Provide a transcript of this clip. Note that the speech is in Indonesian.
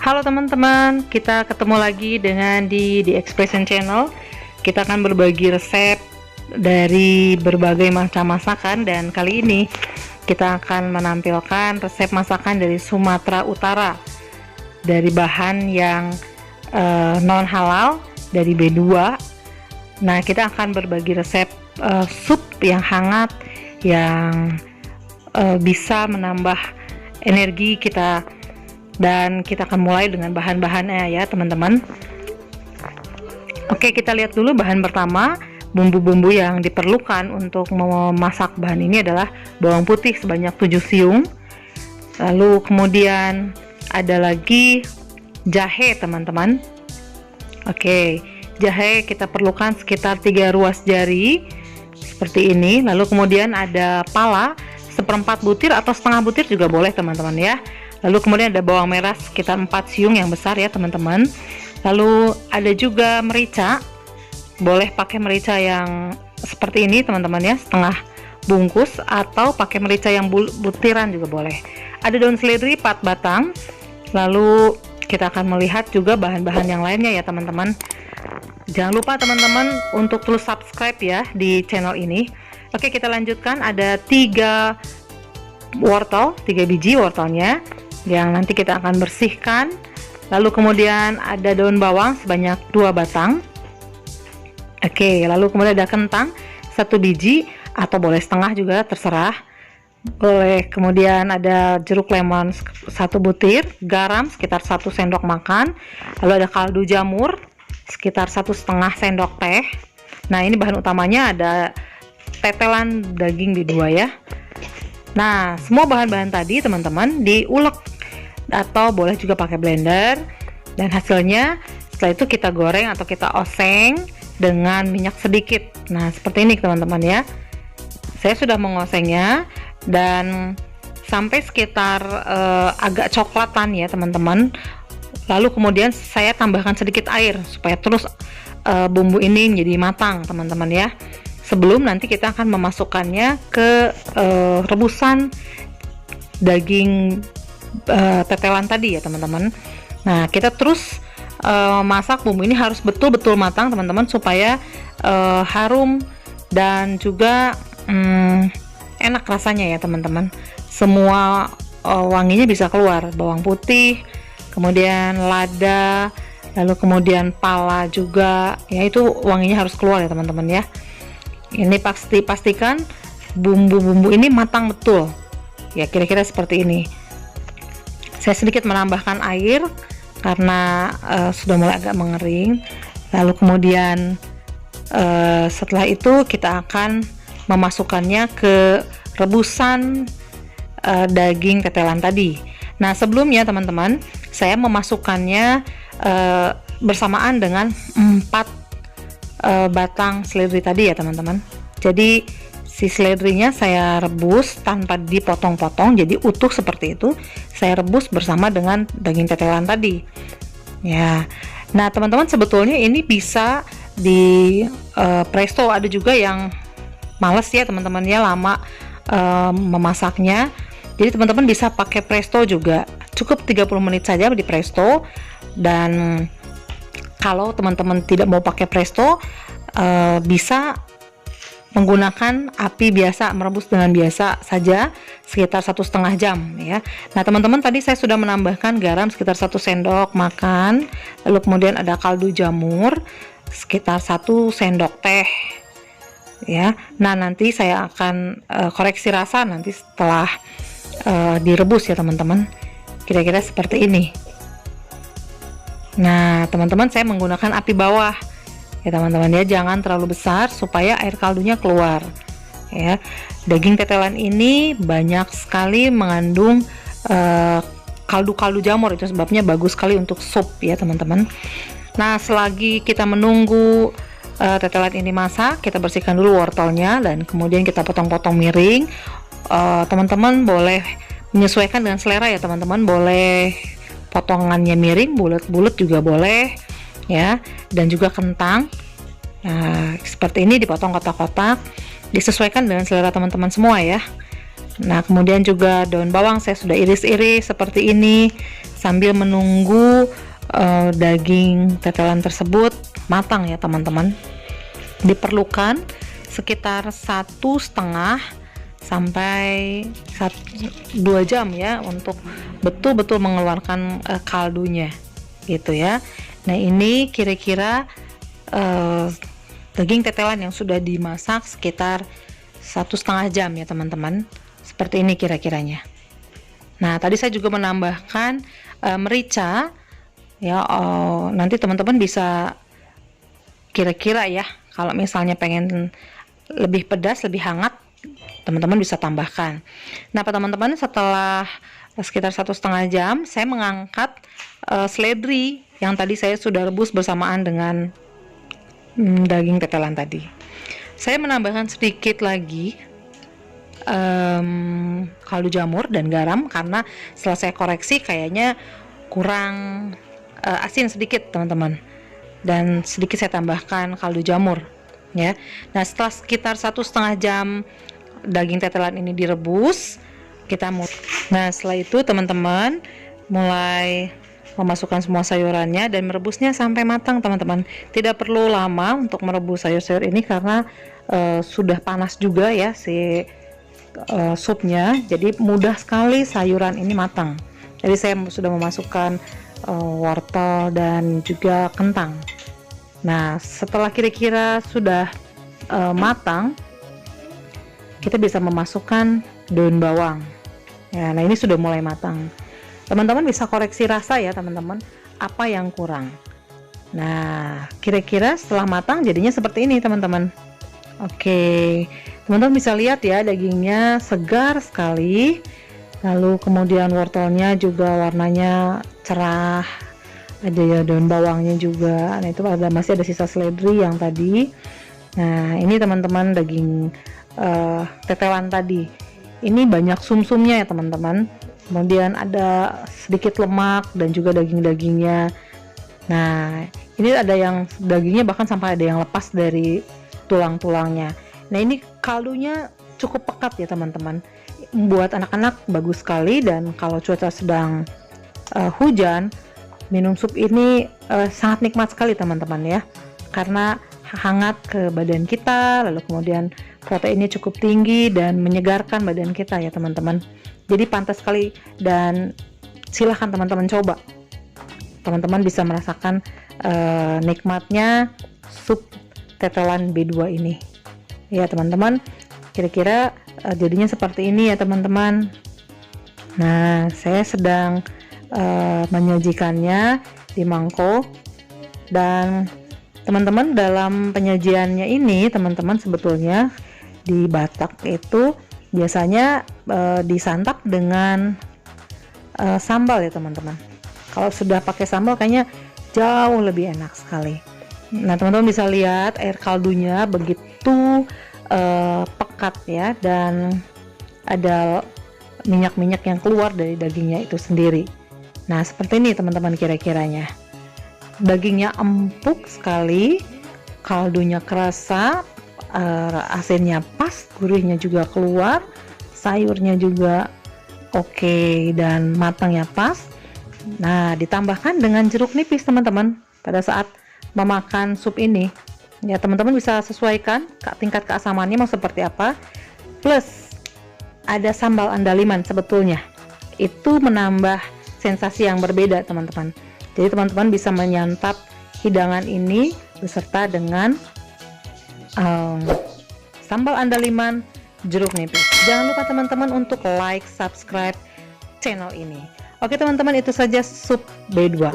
Halo teman-teman, kita ketemu lagi dengan di Expression Channel. Kita akan berbagi resep dari berbagai macam masakan, dan kali ini kita akan menampilkan resep masakan dari Sumatera Utara dari bahan yang non halal, dari B2. Nah, kita akan berbagi resep sup yang hangat yang bisa menambah energi kita. Dan kita akan mulai dengan bahan-bahannya ya teman-teman. Oke, kita lihat dulu bahan pertama. Bumbu-bumbu yang diperlukan untuk memasak bahan ini adalah bawang putih sebanyak 7 siung. Lalu kemudian ada lagi jahe teman-teman. Oke, jahe kita perlukan sekitar 3 ruas jari seperti ini. Lalu kemudian ada pala seperempat butir atau setengah butir juga boleh teman-teman ya. Lalu kemudian ada bawang merah sekitar 4 siung yang besar ya teman-teman. Lalu ada juga merica, boleh pakai merica yang seperti ini teman-teman ya, setengah bungkus, atau pakai merica yang butiran juga boleh. Ada daun seledri 4 batang. Lalu kita akan melihat juga bahan-bahan yang lainnya ya teman-teman. Jangan lupa teman-teman untuk terus subscribe ya di channel ini. Oke, kita lanjutkan. Ada 3 wortel, 3 biji wortelnya yang nanti kita akan bersihkan. Lalu kemudian ada daun bawang sebanyak 2 batang. Oke, lalu kemudian ada kentang 1 biji atau boleh setengah juga, terserah. Boleh. Kemudian ada jeruk lemon 1 butir, garam sekitar 1 sendok makan. Lalu ada kaldu jamur sekitar 1,5 sendok teh. Nah, ini bahan utamanya ada tetelan daging B2 ya. Nah, semua bahan-bahan tadi teman-teman diulek atau boleh juga pakai blender, dan hasilnya setelah itu kita goreng atau kita oseng dengan minyak sedikit. Nah, seperti ini teman-teman ya. Saya sudah mengosengnya dan sampai sekitar agak coklatan ya teman-teman. Lalu kemudian saya tambahkan sedikit air supaya terus bumbu ini menjadi matang teman-teman ya. Sebelum nanti kita akan memasukkannya ke rebusan daging tetelan tadi ya teman-teman. Nah, kita terus masak bumbu ini harus betul-betul matang teman-teman, supaya harum dan juga enak rasanya ya teman-teman. Semua wanginya bisa keluar, bawang putih, kemudian lada, lalu kemudian pala juga ya, itu wanginya harus keluar ya teman-teman ya. Ini pastikan bumbu-bumbu ini matang betul ya, kira-kira seperti ini. Saya sedikit menambahkan air karena sudah mulai agak mengering. Lalu kemudian setelah itu kita akan memasukkannya ke rebusan daging tetelan tadi. Nah, sebelumnya teman-teman, saya memasukkannya bersamaan dengan 4 batang seledri tadi ya teman-teman. Jadi si seledrinya saya rebus tanpa dipotong-potong, jadi utuh seperti itu. Saya rebus bersama dengan daging tetelan tadi. Ya. Nah, teman-teman, sebetulnya ini bisa di presto. Ada juga yang males ya teman-teman ya, lama memasaknya. Jadi teman-teman bisa pakai presto juga. Cukup 30 menit saja di presto. Dan kalau teman-teman tidak mau pakai presto, bisa menggunakan api biasa, merebus dengan biasa saja sekitar 1,5 jam ya. Nah, teman-teman, tadi saya sudah menambahkan garam sekitar 1 sendok makan. Lalu kemudian ada kaldu jamur sekitar 1 sendok teh ya. Nah, nanti saya akan koreksi rasa nanti setelah direbus ya teman-teman. Kira-kira seperti ini. Nah, teman-teman, saya menggunakan api bawah ya teman-teman ya, jangan terlalu besar supaya air kaldunya keluar ya. Daging tetelan ini banyak sekali mengandung kaldu-kaldu jamur, itu sebabnya bagus sekali untuk sup ya teman-teman. Nah, selagi kita menunggu tetelan ini masak, kita bersihkan dulu wortelnya dan kemudian kita potong-potong miring. Teman-teman boleh menyesuaikan dengan selera ya teman-teman, boleh potongannya miring, bulat-bulat juga boleh ya. Dan juga kentang, nah seperti ini dipotong kotak-kotak, disesuaikan dengan selera teman-teman semua ya. Nah, kemudian juga daun bawang saya sudah iris-iris seperti ini sambil menunggu daging tetelan tersebut matang ya teman-teman. Diperlukan sekitar 1,5 sampai 2 jam ya untuk betul-betul mengeluarkan kaldunya gitu ya. Nah, ini kira-kira daging tetelan yang sudah dimasak sekitar 1,5 jam ya teman-teman. Seperti ini kira-kiranya. Nah, tadi saya juga menambahkan merica ya. Nanti teman-teman bisa kira-kira ya, kalau misalnya pengen lebih pedas, lebih hangat, teman-teman bisa tambahkan. Nah, teman-teman, setelah sekitar 1,5 jam saya mengangkat seledri yang tadi saya sudah rebus bersamaan dengan daging tetelan tadi. Saya menambahkan sedikit lagi kaldu jamur dan garam karena setelah saya koreksi kayaknya kurang asin sedikit teman-teman, dan sedikit saya tambahkan kaldu jamur ya. Nah, setelah sekitar 1,5 jam daging tetelan ini direbus, nah setelah itu teman-teman mulai memasukkan semua sayurannya dan merebusnya sampai matang teman-teman. Tidak perlu lama untuk merebus sayur-sayur ini karena sudah panas juga ya si supnya, jadi mudah sekali sayuran ini matang. Jadi saya sudah memasukkan wortel dan juga kentang. Nah, setelah kira-kira sudah matang, kita bisa memasukkan daun bawang ya. Nah, ini sudah mulai matang. Teman-teman bisa koreksi rasa ya teman-teman, apa yang kurang. Nah, kira-kira setelah matang jadinya seperti ini teman-teman. Oke, teman-teman bisa lihat ya, dagingnya segar sekali, lalu kemudian wortelnya juga warnanya cerah, ada ya daun bawangnya juga. Nah, itu masih ada sisa seledri yang tadi. Nah, ini teman-teman daging tetelan tadi, ini banyak sumsumnya ya teman-teman, kemudian ada sedikit lemak dan juga daging-dagingnya. Nah, ini ada yang dagingnya bahkan sampai ada yang lepas dari tulang-tulangnya. Nah, ini kaldunya cukup pekat ya teman-teman, buat anak-anak bagus sekali. Dan kalau cuaca sedang hujan, minum sup ini sangat nikmat sekali teman-teman ya, karena hangat ke badan kita, lalu kemudian proteinnya cukup tinggi dan menyegarkan badan kita ya teman-teman. Jadi pantas sekali dan silahkan teman-teman coba. Teman-teman bisa merasakan nikmatnya sup tetelan B2 ini ya teman-teman. Kira-kira jadinya seperti ini ya teman-teman. Nah, saya sedang menyajikannya di mangkok, dan teman-teman dalam penyajiannya ini teman-teman sebetulnya di Batak itu biasanya disantap dengan sambal ya teman-teman. Kalau sudah pakai sambal kayaknya jauh lebih enak sekali. Nah, teman-teman bisa lihat air kaldunya begitu pekat ya, dan ada minyak-minyak yang keluar dari dagingnya itu sendiri. Nah, seperti ini teman-teman kira-kiranya. Dagingnya empuk sekali, kaldunya kerasa, asinnya pas, gurihnya juga keluar, sayurnya juga oke, dan matangnya pas. Nah, ditambahkan dengan jeruk nipis teman-teman pada saat memakan sup ini ya. Teman-teman bisa sesuaikan tingkat keasamannya mau seperti apa. Plus ada sambal andaliman, sebetulnya itu menambah sensasi yang berbeda teman-teman. Jadi teman-teman bisa menyantap hidangan ini beserta dengan sambal andaliman, jeruk nipis. Jangan lupa teman-teman untuk like, subscribe channel ini. Oke teman-teman, itu saja sup B2.